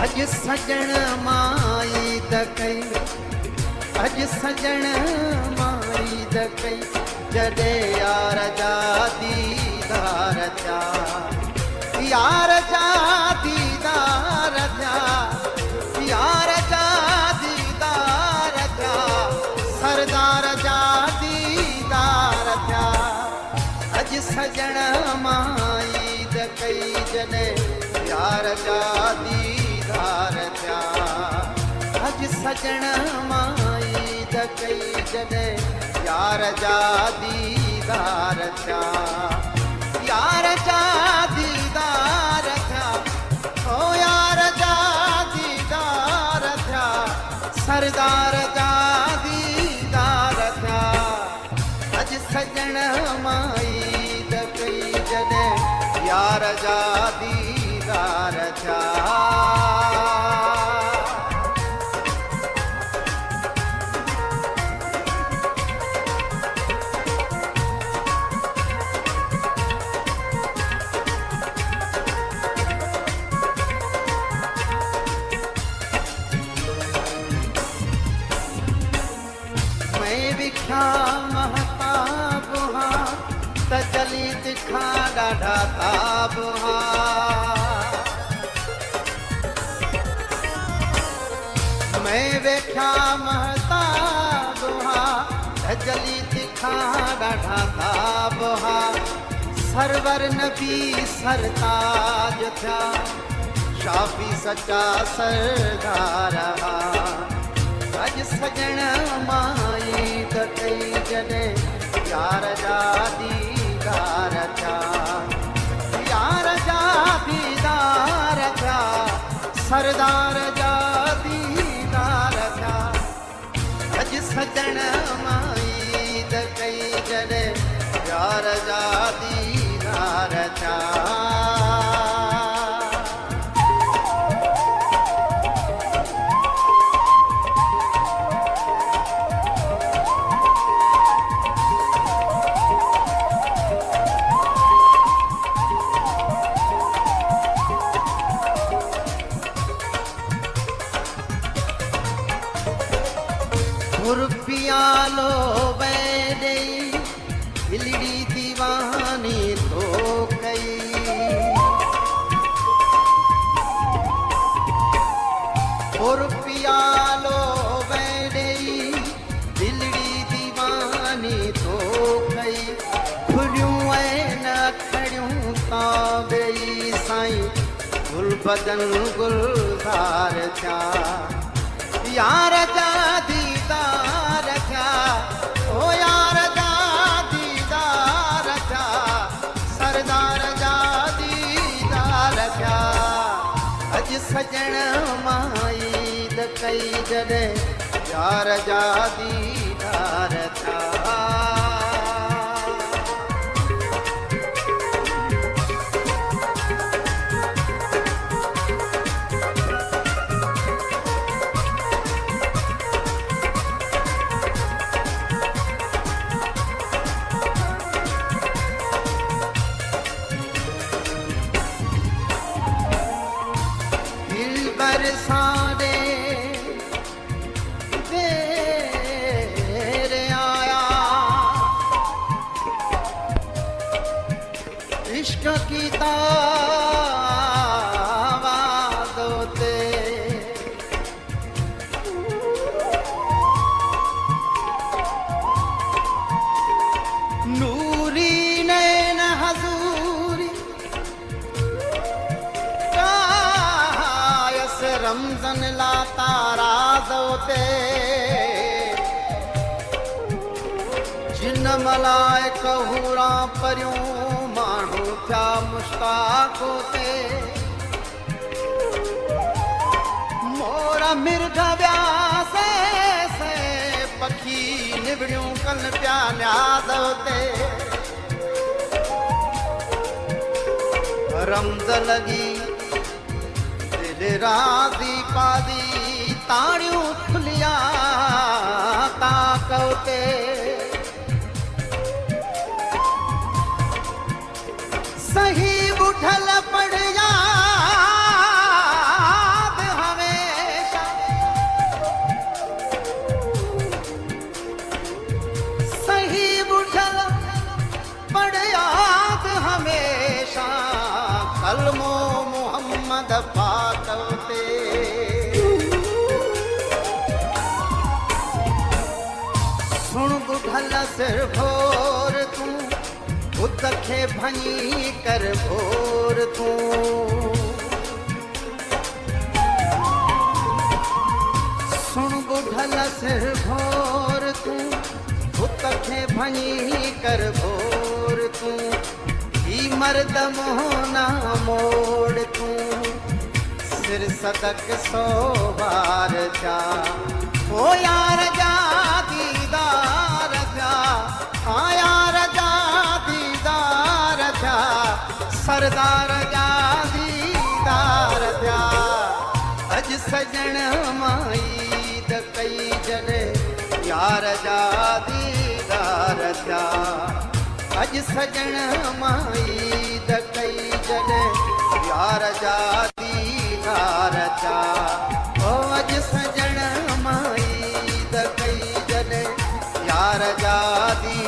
अज सजण माई दकई, अज सजण माई दकई, जडे यार जा दीदार जा, यार जा दीदार जा, यार जा दीदार जा, सरदार जा दीदार जा। अज सजण माई दकई, जडे यार जा दीदार जा, अज सजण माई दकई, जडे यार जा दीदार जा, यार जा दीदार जा, ओ यार जा दीदार जा, सरदार जा दीदार जा। अज सजण माई दकई, जडे यार जा दीदार जा। महताब हाँ त चली तिखा ॾाढा ताब हाँ, मैं वेख्या महताब हाँ त चली तिखा ॾाढा ताब हाँ। सरवर नबी सरताज थिया, शाफी सच्चा सरदार हाँ। अज सजण माई दकई, जडे यार जा दीदार जा, यार जा दीदार जा, सरदार जा दीदार जा। अज सजण माई दकई, जडे यार जा दीदार जा। रुपया लो बैदई, बिलड़ी दीवानी तो गई, रुपया लो बैदई, बिलड़ी दीवानी तो गई। खुलियूं न खड़ियूं ता गई, साईं गुल बदन गुलजार जा, यार जा दीदार जा, ओ यार जा दीदार जा, सरदार जा दीदार जा। अज सजण माई दकई, जडे यार जा दीदार जा। बरसाने तेरे आया, इश्क की दावादों ते, नूरी नैन हजूरी रमजन ला तारा जोते, जिन मलाइक हूरा परियूं माण्हू थिया मुश्ताक होते। मोर मिर्ग व्यासे से पखी निबड़ियूं कन पिया न्याज़ होते। रमज लगी राजी पादी, ताड़ियूं खुलिया ताकते। सही बुठल पड़ याद द पातवते सुन बुढ़ल सिर भोर तू उत खे भञी कर भोर तू सुन बुढ़ल सिर भोर तू उत खे भञी कर भोर तू ही मर्द मोहना मोड़ तू सिर सदक 100 बार जा ओ यार जा दीदार जा हाँ यार जा दीदार जा सरदार जा दीदार जा अज सजण माई द कई जने यार जा दीदार जा अज सजण माई द कई जने यार जा दीदार जा ओ अज सजण माई द कई जने यार जा दी